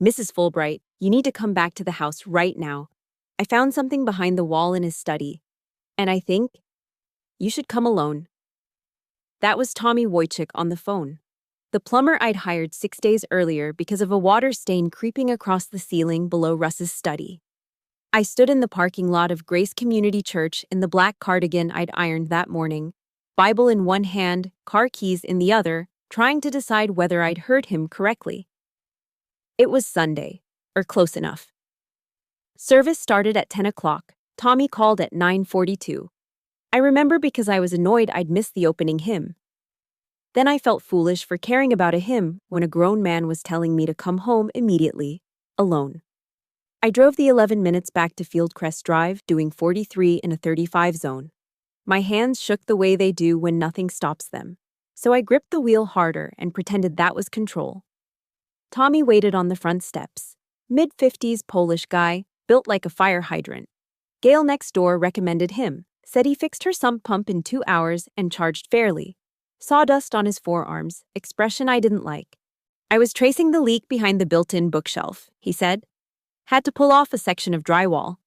Mrs. Fulbright, you need to come back to the house right now. I found something behind the wall in his study, and I think you should come alone." That was Tommy Wojcik on the phone. The plumber I'd hired 6 days earlier because of a water stain creeping across the ceiling below Russ's study. I stood in the parking lot of Grace Community Church in the black cardigan I'd ironed that morning, Bible in one hand, car keys in the other, trying to decide whether I'd heard him correctly. It was Sunday, or close enough. Service started at 10 o'clock. Tommy called at 9:42. I remember because I was annoyed I'd missed the opening hymn. Then I felt foolish for caring about a hymn when a grown man was telling me to come home immediately, alone. I drove the 11 minutes back to Fieldcrest Drive, doing 43 in a 35 zone. My hands shook the way they do when nothing stops them, so I gripped the wheel harder and pretended that was control. Tommy waited on the front steps. Mid-50s Polish guy, built like a fire hydrant. Gail next door recommended him, said he fixed her sump pump in 2 hours and charged fairly. Sawdust on his forearms, expression I didn't like. "I was tracing the leak behind the built-in bookshelf," he said. "Had to pull off a section of drywall.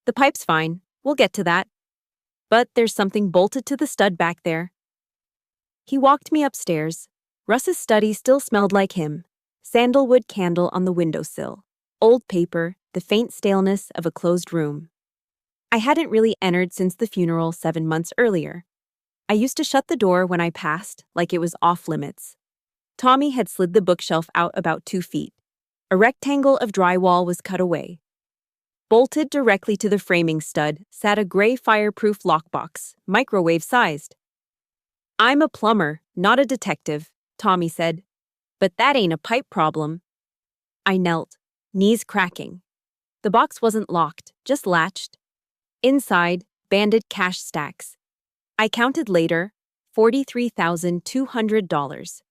The pipe's fine, we'll get to that. But there's something bolted to the stud back there." He walked me upstairs. Russ's study still smelled like him. Sandalwood candle on the windowsill. Old paper, the faint staleness of a closed room. I hadn't really entered since the funeral 7 months earlier. I used to shut the door when I passed, like it was off limits. Tommy had slid the bookshelf out about 2 feet. A rectangle of drywall was cut away. Bolted directly to the framing stud sat a gray fireproof lockbox, microwave-sized. "I'm a plumber, not a detective," Tommy said. "But that ain't a pipe problem." I knelt, knees cracking. The box wasn't locked, just latched. Inside, banded cash stacks. I counted later, $43,200.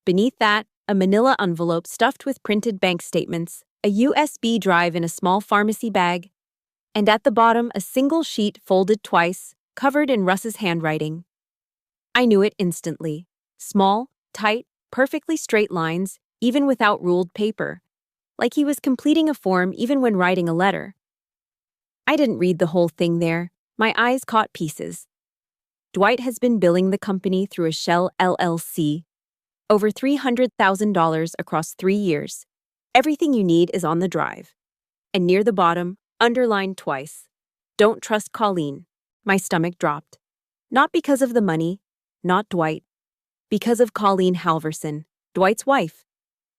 Beneath that, a manila envelope stuffed with printed bank statements, a USB drive in a small pharmacy bag, and at the bottom a single sheet folded twice, covered in Russ's handwriting. I knew it instantly. Small, tight, perfectly straight lines, even without ruled paper. Like he was completing a form even when writing a letter. I didn't read the whole thing there. My eyes caught pieces. Dwight has been billing the company through a shell LLC. Over $300,000 across 3 years. Everything you need is on the drive. And near the bottom, underlined twice. "Don't trust Colleen." My stomach dropped. Not because of the money, not Dwight. Because of Colleen Halverson, Dwight's wife,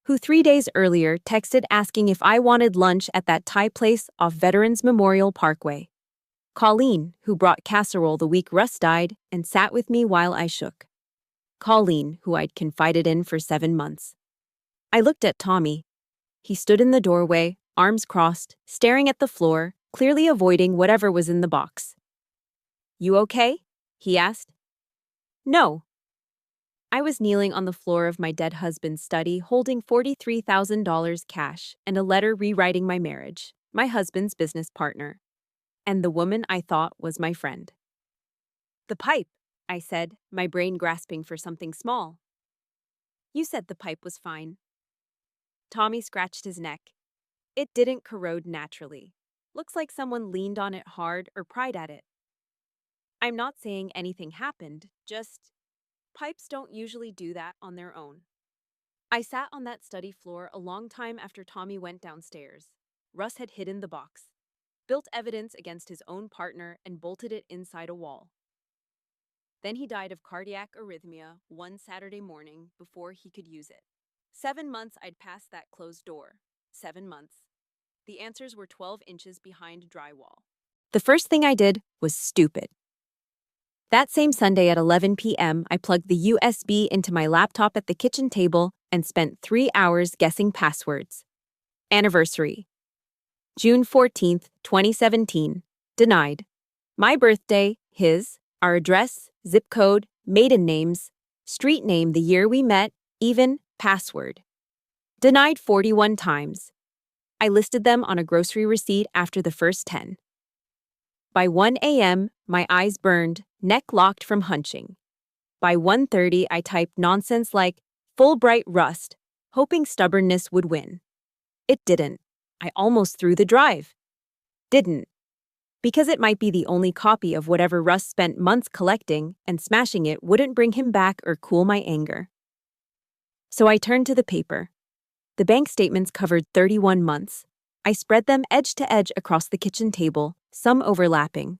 who 3 days earlier texted asking if I wanted lunch at that Thai place off Veterans Memorial Parkway. Colleen, who brought casserole the week Russ died and sat with me while I shook. Colleen, who I'd confided in for 7 months. I looked at Tommy. He stood in the doorway, arms crossed, staring at the floor, clearly avoiding whatever was in the box. "You okay?" he asked. "No." I was kneeling on the floor of my dead husband's study holding $43,000 cash and a letter rewriting my marriage, my husband's business partner, and the woman I thought was my friend. "The pipe," I said, my brain grasping for something small. "You said the pipe was fine." Tommy scratched his neck. "It didn't corrode naturally. Looks like someone leaned on it hard or pried at it. I'm not saying anything happened, just pipes don't usually do that on their own." I sat on that study floor a long time after Tommy went downstairs. Russ had hidden the box, built evidence against his own partner, and bolted it inside a wall. Then he died of cardiac arrhythmia one Saturday morning before he could use it. 7 months I'd passed that closed door. 7 months. The answers were 12 inches behind drywall. The first thing I did was stupid. That same Sunday at 11 p.m., I plugged the USB into my laptop at the kitchen table and spent 3 hours guessing passwords. Anniversary. June 14th, 2017. Denied. My birthday, his, our address, zip code, maiden names, street name, the year we met, even password. Denied 41 times. I listed them on a grocery receipt after the first 10. By 1 a.m., my eyes burned, neck locked from hunching. By 1:30, I typed nonsense like Fulbright rust, hoping stubbornness would win. It didn't. I almost threw the drive. Didn't. Because it might be the only copy of whatever Russ spent months collecting, and smashing it wouldn't bring him back or cool my anger. So I turned to the paper. The bank statements covered 31 months. I spread them edge to edge across the kitchen table, some overlapping.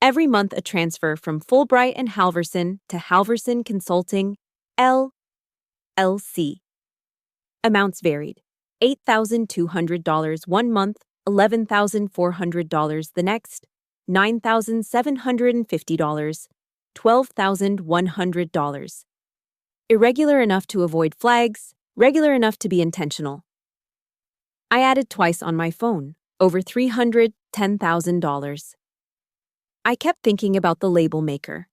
Every month a transfer from Fulbright and Halverson to Halverson Consulting, LLC. Amounts varied. $8,200 one month, $11,400 the next, $9,750, $12,100. Irregular enough to avoid flags, regular enough to be intentional. I added twice on my phone, over $310,000. I kept thinking about the label maker.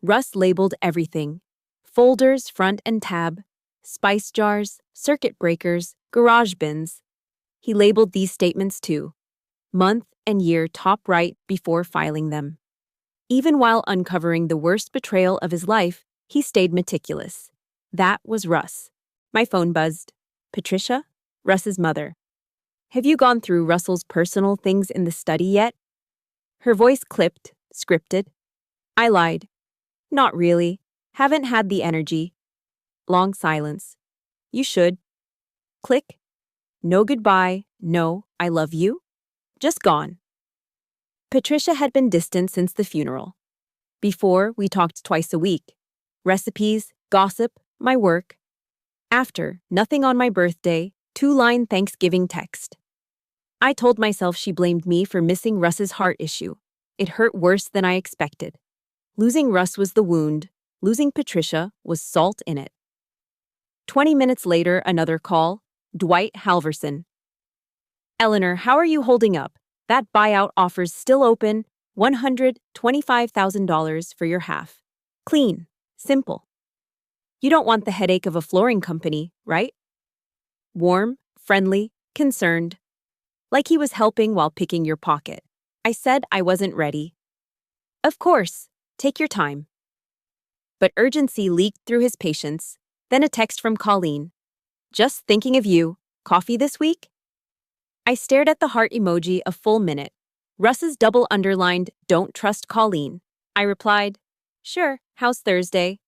Russ labeled everything: folders, front and tab, spice jars, circuit breakers, garage bins. He labeled these statements too, month and year top right before filing them. Even while uncovering the worst betrayal of his life, he stayed meticulous. That was Russ. My phone buzzed. Patricia? Russ's mother. Have you gone through Russell's personal things in the study yet? Her voice clipped, scripted. I lied. Not really. Haven't had the energy. Long silence. You should. Click. No goodbye, no, I love you. Just gone. Patricia had been distant since the funeral. Before, we talked twice a week. Recipes, gossip, my work. After, nothing on my birthday, 2-line Thanksgiving text. I told myself she blamed me for missing Russ's heart issue. It hurt worse than I expected. Losing Russ was the wound. Losing Patricia was salt in it. 20 minutes later, another call. Dwight Halverson. Eleanor, how are you holding up? That buyout offer's still open. $125,000 for your half. Clean. Simple. You don't want the headache of a flooring company, right? Warm, friendly, concerned. Like he was helping while picking your pocket. I said I wasn't ready. Of course. Take your time. But urgency leaked through his patience. Then a text from Colleen. Just thinking of you. Coffee this week? I stared at the heart emoji a full minute. Russ's double underlined, don't trust Colleen. I replied, sure, how's Thursday?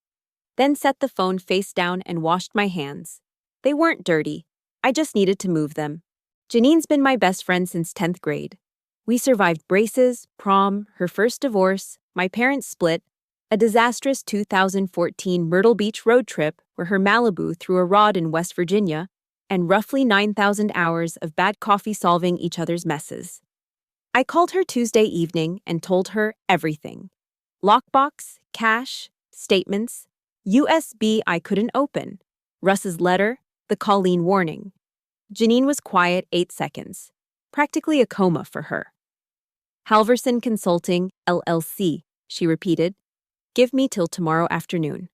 Then set the phone face down and washed my hands. They weren't dirty. I just needed to move them. Janine's been my best friend since 10th grade. We survived braces, prom, her first divorce, my parents split, a disastrous 2014 Myrtle Beach road trip where her Malibu threw a rod in West Virginia, and roughly 9,000 hours of bad coffee solving each other's messes. I called her Tuesday evening and told her everything. Lockbox, cash, statements, USB I couldn't open, Russ's letter, the Colleen warning. Janine was quiet 8 seconds, practically a coma for her. Halverson Consulting, LLC, she repeated. Give me till tomorrow afternoon.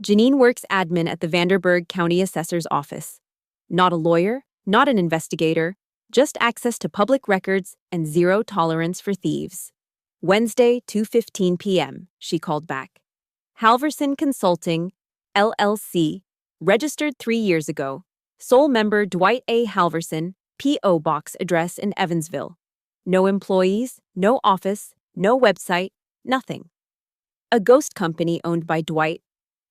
Janine works admin at the Vanderburgh County Assessor's Office. Not a lawyer, not an investigator, just access to public records and zero tolerance for thieves. Wednesday, 2:15 p.m., she called back. Halverson Consulting, LLC, registered 3 years ago. Sole member Dwight A. Halverson, P.O. Box address in Evansville. No employees, no office, no website, nothing. A ghost company owned by Dwight,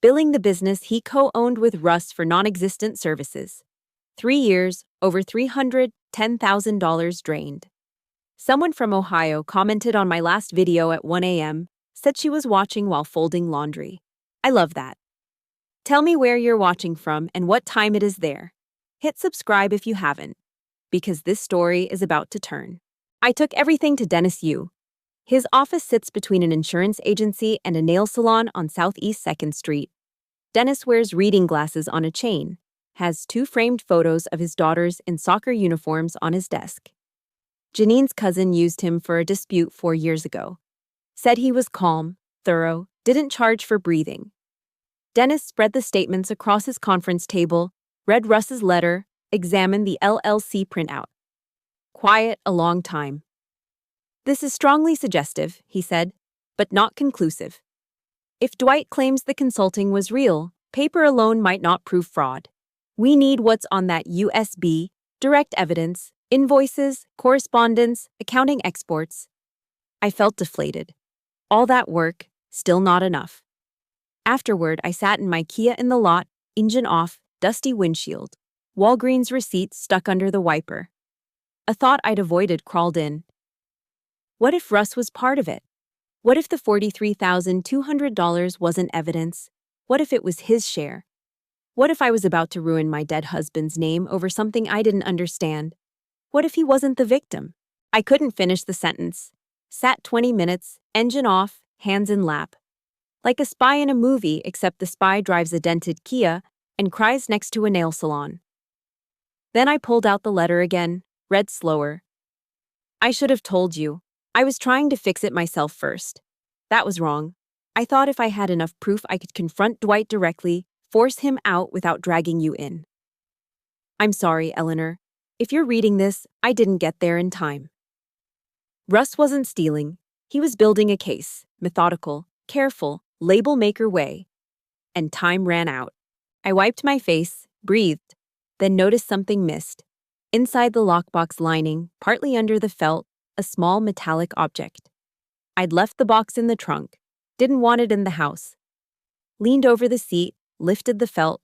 billing the business he co-owned with Russ for non-existent services. 3 years, over $310,000 drained. Someone from Ohio commented on my last video at 1 a.m., said she was watching while folding laundry. I love that. Tell me where you're watching from and what time it is there. Hit subscribe if you haven't, because this story is about to turn. I took everything to Dennis Yu. His office sits between an insurance agency and a nail salon on Southeast 2nd Street. Dennis wears reading glasses on a chain, has 2 framed photos of his daughters in soccer uniforms on his desk. Janine's cousin used him for a dispute 4 years ago. Said he was calm, thorough, didn't charge for breathing. Dennis spread the statements across his conference table, read Russ's letter, examined the LLC printout. Quiet a long time. This is strongly suggestive, he said, but not conclusive. If Dwight claims the consulting was real, paper alone might not prove fraud. We need what's on that USB, direct evidence, invoices, correspondence, accounting exports. I felt deflated. All that work, still not enough. Afterward, I sat in my Kia in the lot, engine off, dusty windshield, Walgreens receipt stuck under the wiper. A thought I'd avoided crawled in. What if Russ was part of it? What if the $43,200 wasn't evidence? What if it was his share? What if I was about to ruin my dead husband's name over something I didn't understand? What if he wasn't the victim? I couldn't finish the sentence. Sat 20 minutes, engine off, hands in lap. Like a spy in a movie, except the spy drives a dented Kia and cries next to a nail salon. Then I pulled out the letter again, read slower. I should have told you. I was trying to fix it myself first. That was wrong. I thought if I had enough proof I could confront Dwight directly, force him out without dragging you in. I'm sorry, Eleanor. If you're reading this, I didn't get there in time. Russ wasn't stealing. He was building a case, methodical, careful, label maker way. And time ran out. I wiped my face, breathed, then noticed something missed. Inside the lockbox lining, partly under the felt, a small metallic object. I'd left the box in the trunk, didn't want it in the house. Leaned over the seat, lifted the felt.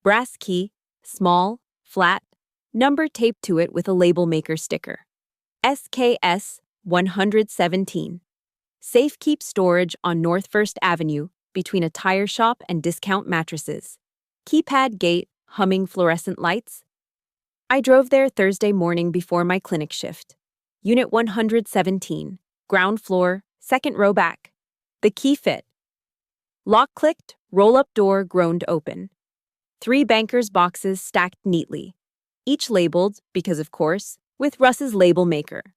Brass key, small, flat, number taped to it with a label maker sticker. SKS 117. Safe keep storage on North First Avenue, between a tire shop and discount mattresses. Keypad gate, humming fluorescent lights. I drove there Thursday morning before my clinic shift. Unit 117, ground floor, second row back. The key fit. Lock clicked, roll-up door groaned open. 3 bankers' boxes stacked neatly, each labeled, because of course, with Russ's label maker.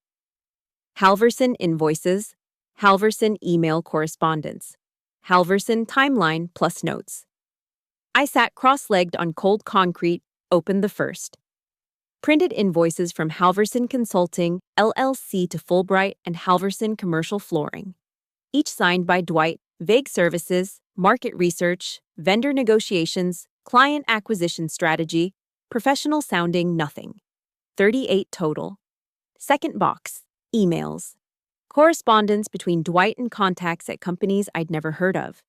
Halverson invoices, Halverson email correspondence, Halverson timeline plus notes. I sat cross-legged on cold concrete, opened the first. Printed invoices from Halverson Consulting, LLC to Fulbright and Halverson Commercial Flooring. Each signed by Dwight, vague services, market research, vendor negotiations, client acquisition strategy, professional sounding nothing. 38 total. Second box, emails. Correspondence between Dwight and contacts at companies I'd never heard of.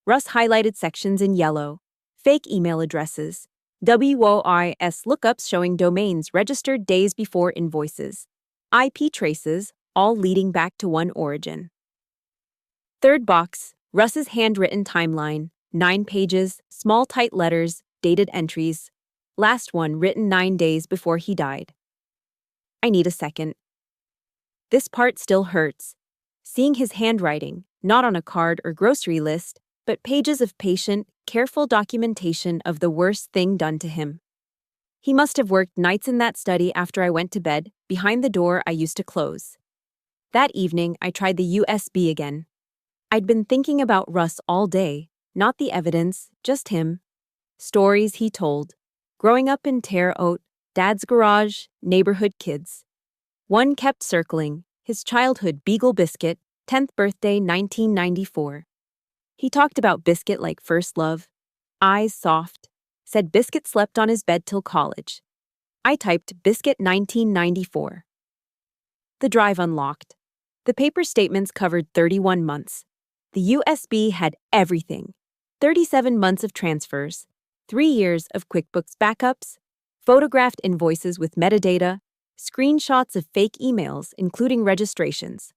Russ highlighted sections in yellow. Fake email addresses. WOIS lookups showing domains registered days before invoices. IP traces, all leading back to one origin. Third box, Russ's handwritten timeline. 9 pages, small tight letters, dated entries. Last one written 9 days before he died. I need a second. This part still hurts. Seeing his handwriting, not on a card or grocery list, but pages of patient, careful documentation of the worst thing done to him. He must have worked nights in that study after I went to bed, behind the door I used to close. That evening, I tried the USB again. I'd been thinking about Russ all day, not the evidence, just him. Stories he told. Growing up in Terre Haute, Dad's garage, neighborhood kids. One kept circling, his childhood Beagle Biscuit, 10th birthday 1994. He talked about Biscuit like first love, eyes soft, said Biscuit slept on his bed till college. I typed Biscuit 1994. The drive unlocked. The paper statements covered 31 months. The USB had everything. 37 months of transfers, 3 years of QuickBooks backups, photographed invoices with metadata, screenshots of fake emails including registrations,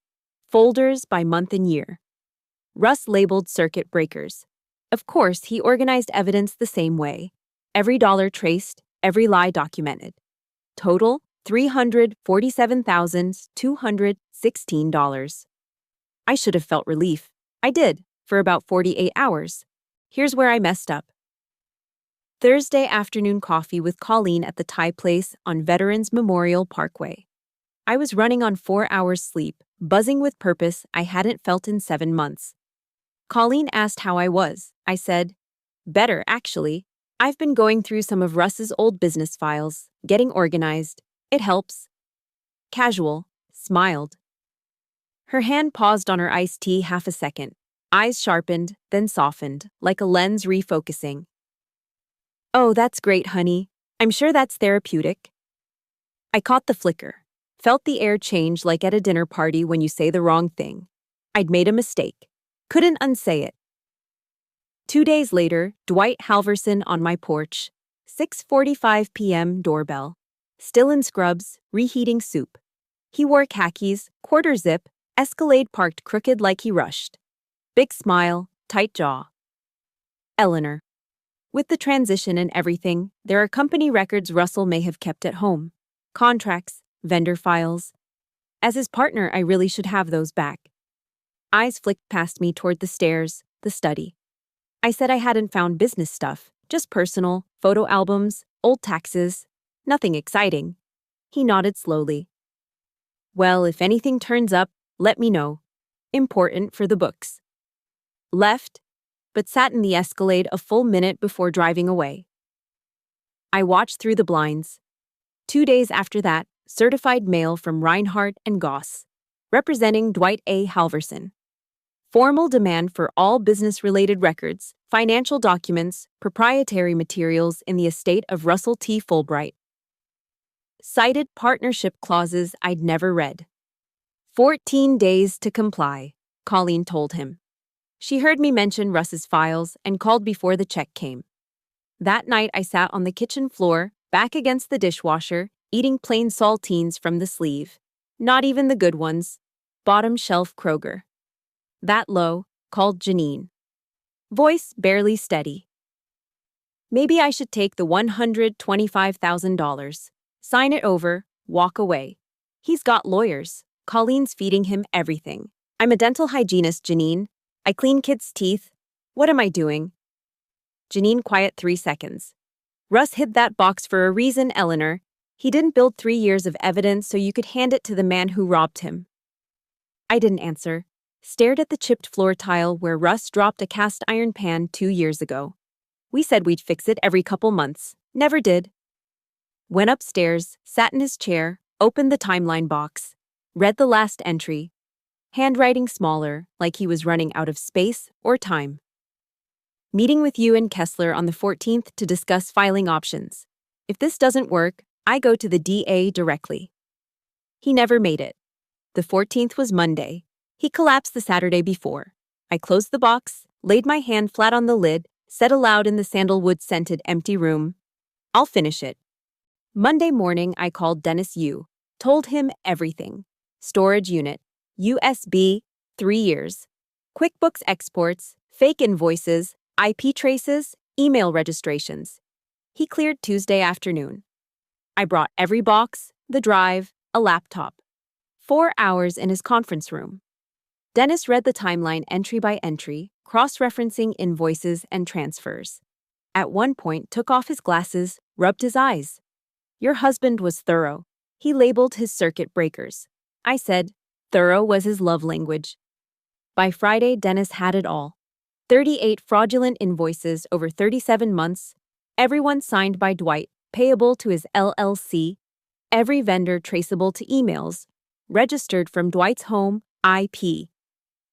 folders by month and year. Russ labeled circuit breakers. Of course, he organized evidence the same way. Every dollar traced, every lie documented. Total, $347,216. I should have felt relief. I did, for about 48 hours. Here's where I messed up. Thursday afternoon coffee with Colleen at the Thai place on Veterans Memorial Parkway. I was running on 4 hours sleep, buzzing with purpose I hadn't felt in 7 months. Colleen asked how I was. I said, better, actually. I've been going through some of Russ's old business files, getting organized. It helps. Casual, smiled. Her hand paused on her iced tea half a second. Eyes sharpened, then softened, like a lens refocusing. Oh, that's great, honey. I'm sure that's therapeutic. I caught the flicker. Felt the air change like at a dinner party when you say the wrong thing. I'd made a mistake. Couldn't unsay it. 2 days later, Dwight Halverson on my porch. 6:45 p.m. doorbell. Still in scrubs, reheating soup. He wore khakis, quarter zip, Escalade parked crooked like he rushed. Big smile, tight jaw. Eleanor. With the transition and everything, there are company records Russell may have kept at home. Contracts, vendor files. As his partner, I really should have those back. Eyes flicked past me toward the stairs, the study. I said I hadn't found business stuff, just personal, photo albums, old taxes. Nothing exciting. He nodded slowly. Well, if anything turns up, let me know. Important for the books. Left, but sat in the Escalade a full minute before driving away. I watched through the blinds. 2 days after that, certified mail from Reinhardt and Goss, representing Dwight A. Halverson. Formal demand for all business-related records, financial documents, proprietary materials in the estate of Russell T. Fulbright. Cited partnership clauses I'd never read. 14 days to comply, Colleen told him. She heard me mention Russ's files and called before the check came. That night I sat on the kitchen floor, back against the dishwasher, eating plain saltines from the sleeve. Not even the good ones. Bottom shelf Kroger. That low, called Janine. Voice barely steady. Maybe I should take the $125,000, sign it over, walk away. He's got lawyers. Colleen's feeding him everything. I'm a dental hygienist, Janine. I clean kids' teeth. What am I doing? Janine quiet 3 seconds. Russ hid that box for a reason, Eleanor. He didn't build 3 years of evidence so you could hand it to the man who robbed him. I didn't answer. Stared at the chipped floor tile where Russ dropped a cast iron pan 2 years ago. We said we'd fix it every couple months. Never did. Went upstairs, sat in his chair, opened the timeline box, read the last entry. Handwriting smaller, like he was running out of space or time. Meeting with you and Kessler on the 14th to discuss filing options. If this doesn't work, I go to the DA directly. He never made it. The 14th was Monday. He collapsed the Saturday before. I closed the box, laid my hand flat on the lid, said aloud in the sandalwood-scented empty room, I'll finish it. Monday morning, I called Dennis Yu, told him everything. Storage unit, USB, 3 years. QuickBooks exports, fake invoices, IP traces, email registrations. He cleared Tuesday afternoon. I brought every box, the drive, a laptop. 4 hours in his conference room. Dennis read the timeline entry by entry, cross-referencing invoices and transfers. At one point, took off his glasses, rubbed his eyes. Your husband was thorough. He labeled his circuit breakers. I said, thorough was his love language. By Friday, Dennis had it all. 38 fraudulent invoices over 37 months, everyone signed by Dwight, payable to his LLC, every vendor traceable to emails, registered from Dwight's home, IP.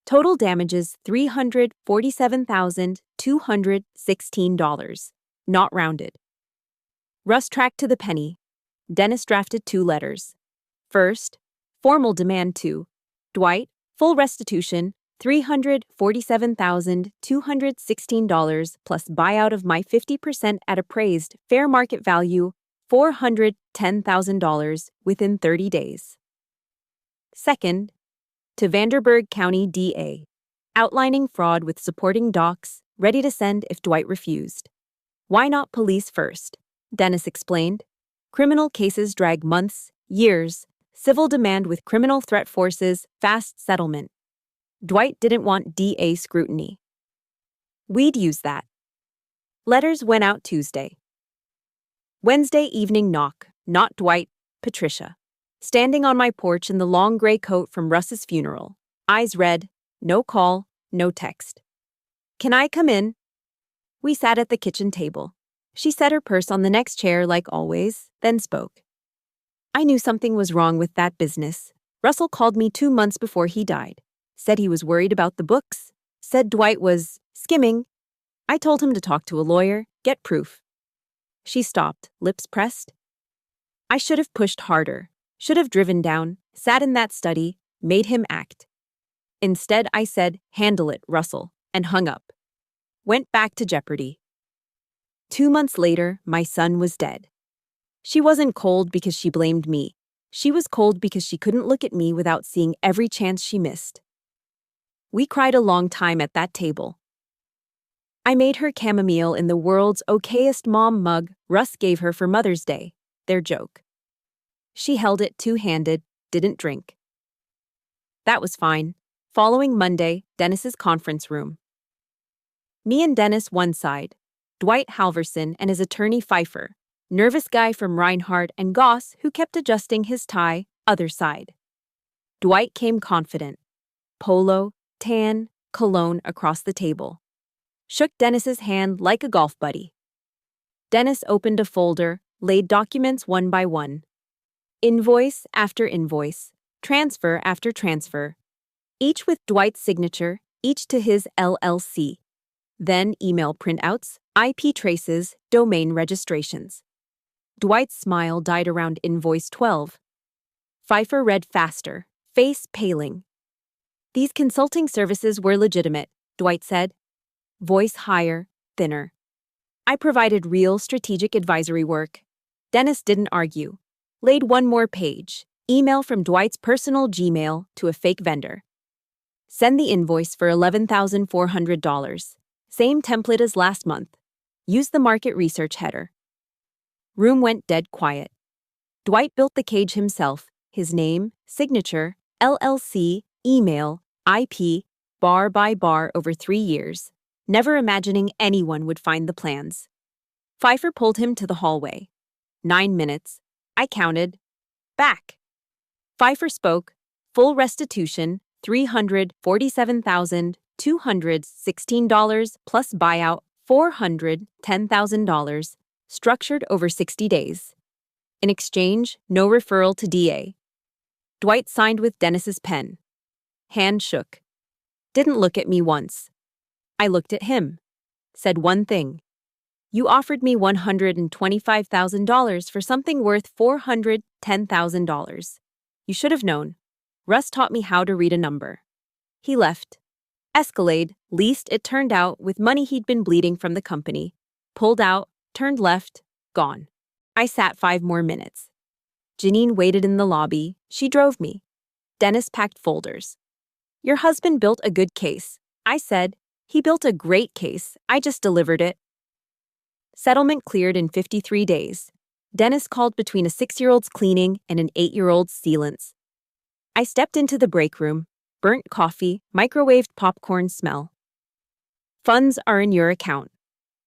Total damages $347,216, not rounded. Russ tracked to the penny. Dennis drafted 2 letters. First, formal demand to Dwight, full restitution, $347,216 plus buyout of my 50% at appraised fair market value, $410,000 within 30 days. Second, to Vanderburgh County DA, outlining fraud with supporting docs, ready to send if Dwight refused. Why not police first? Dennis explained. Criminal cases drag months, years, civil demand with criminal threat forces, fast settlement. Dwight didn't want DA scrutiny. We'd use that. Letters went out Tuesday. Wednesday evening knock, not Dwight, Patricia. Standing on my porch in the long gray coat from Russ's funeral. Eyes red, no call, no text. Can I come in? We sat at the kitchen table. She set her purse on the next chair like always, then spoke. I knew something was wrong with that business. Russell called me 2 months before he died. Said he was worried about the books. Said Dwight was skimming. I told him to talk to a lawyer, get proof. She stopped, lips pressed. I should have pushed harder, should have driven down, sat in that study, made him act. Instead, I said, "Handle it, Russell," and hung up. Went back to Jeopardy. 2 months later, my son was dead. She wasn't cold because she blamed me. She was cold because she couldn't look at me without seeing every chance she missed. We cried a long time at that table. I made her chamomile in the world's okayest mom mug Russ gave her for Mother's Day, their joke. She held it two-handed, didn't drink. That was fine. Following Monday, Dennis's conference room. Me and Dennis one side, Dwight Halverson and his attorney Pfeiffer, nervous guy from Reinhardt and Goss who kept adjusting his tie, other side. Dwight came confident. Polo, tan, cologne across the table. Shook Dennis's hand like a golf buddy. Dennis opened a folder, laid documents one by one. Invoice after invoice, transfer after transfer. Each with Dwight's signature, each to his LLC. Then email printouts, IP traces, domain registrations. Dwight's smile died around invoice 12. Pfeiffer read faster, face paling. These consulting services were legitimate, Dwight said. Voice higher, thinner. I provided real strategic advisory work. Dennis didn't argue. Laid one more page, email from Dwight's personal Gmail to a fake vendor. Send the invoice for $11,400. Same template as last month. Use the market research header. Room went dead quiet. Dwight built the cage himself, his name, signature, LLC, email, IP, bar by bar over 3 years, never imagining anyone would find the plans. Pfeiffer pulled him to the hallway. 9 minutes. I counted. Back. Pfeiffer spoke. Full restitution, $347,216 plus buyout, $410,000, structured over 60 days. In exchange, no referral to DA. Dwight signed with Dennis's pen. Hand shook. Didn't look at me once. I looked at him. Said one thing. You offered me $125,000 for something worth $410,000. You should have known. Russ taught me how to read a number. He left. Escalade, leased it turned out with money he'd been bleeding from the company. Pulled out, turned left, gone. I sat 5 more minutes. Janine waited in the lobby. She drove me. Dennis packed folders. Your husband built a good case. I said, he built a great case. I just delivered it. Settlement cleared in 53 days. Dennis called between a 6-year-old's cleaning and an 8-year-old's sealants. I stepped into the break room. Burnt coffee, microwaved popcorn smell. Funds are in your account.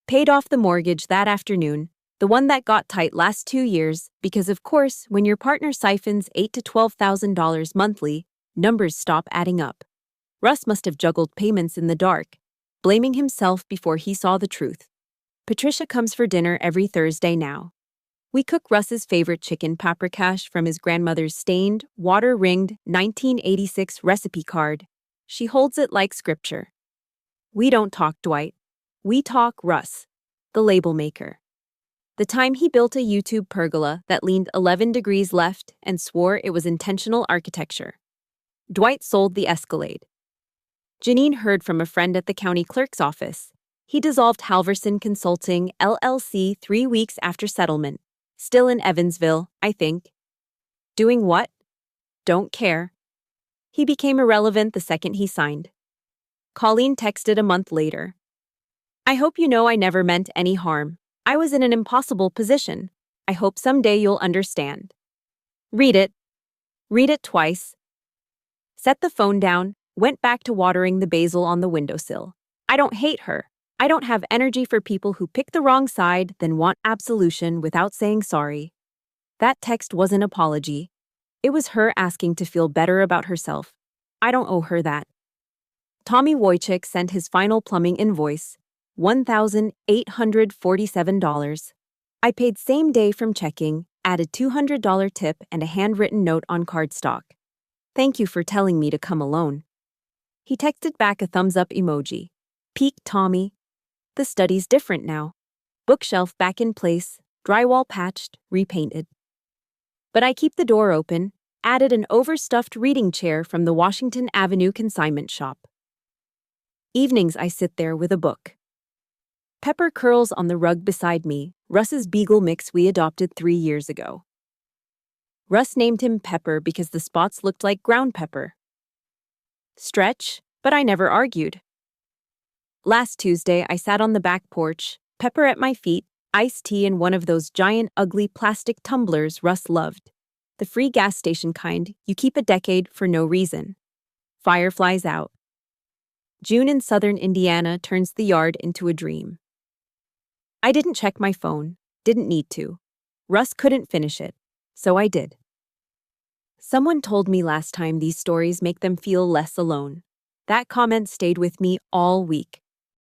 Paid off the mortgage that afternoon, the one that got tight last 2 years, because of course, when your partner siphons $8,000 to $12,000 monthly, numbers stop adding up. Russ must have juggled payments in the dark, blaming himself before he saw the truth. Patricia comes for dinner every Thursday now. We cook Russ's favorite chicken paprikash from his grandmother's stained, water-ringed 1986 recipe card. She holds it like scripture. We don't talk Dwight. We talk Russ, the label maker. The time he built a YouTube pergola that leaned 11 degrees left and swore it was intentional architecture. Dwight sold the Escalade. Janine heard from a friend at the county clerk's office. He dissolved Halverson Consulting, LLC 3 weeks after settlement. Still in Evansville, I think. Doing what? Don't care. He became irrelevant the second he signed. Colleen texted a month later. I hope you know I never meant any harm. I was in an impossible position. I hope someday you'll understand. Read it. Read it twice. Set the phone down, went back to watering the basil on the windowsill. I don't hate her. I don't have energy for people who pick the wrong side, then want absolution without saying sorry. That text was an apology. It was her asking to feel better about herself. I don't owe her that. Tommy Wojcik sent his final plumbing invoice, $1,847. I paid same day from checking, added $200 tip and a handwritten note on cardstock. Thank you for telling me to come alone. He texted back a thumbs-up emoji. Peak Tommy. The study's different now. Bookshelf back in place, drywall patched, repainted. But I keep the door open, added an overstuffed reading chair from the Washington Avenue consignment shop. Evenings I sit there with a book. Pepper curls on the rug beside me, Russ's beagle mix we adopted 3 years ago. Russ named him Pepper because the spots looked like ground pepper. Stretch, but I never argued. Last Tuesday, I sat on the back porch, Pepper at my feet, iced tea in one of those giant, ugly plastic tumblers Russ loved. The free gas station kind you keep a decade for no reason. Fireflies out. June in southern Indiana turns the yard into a dream. I didn't check my phone, didn't need to. Russ couldn't finish it, so I did. Someone told me last time these stories make them feel less alone. That comment stayed with me all week.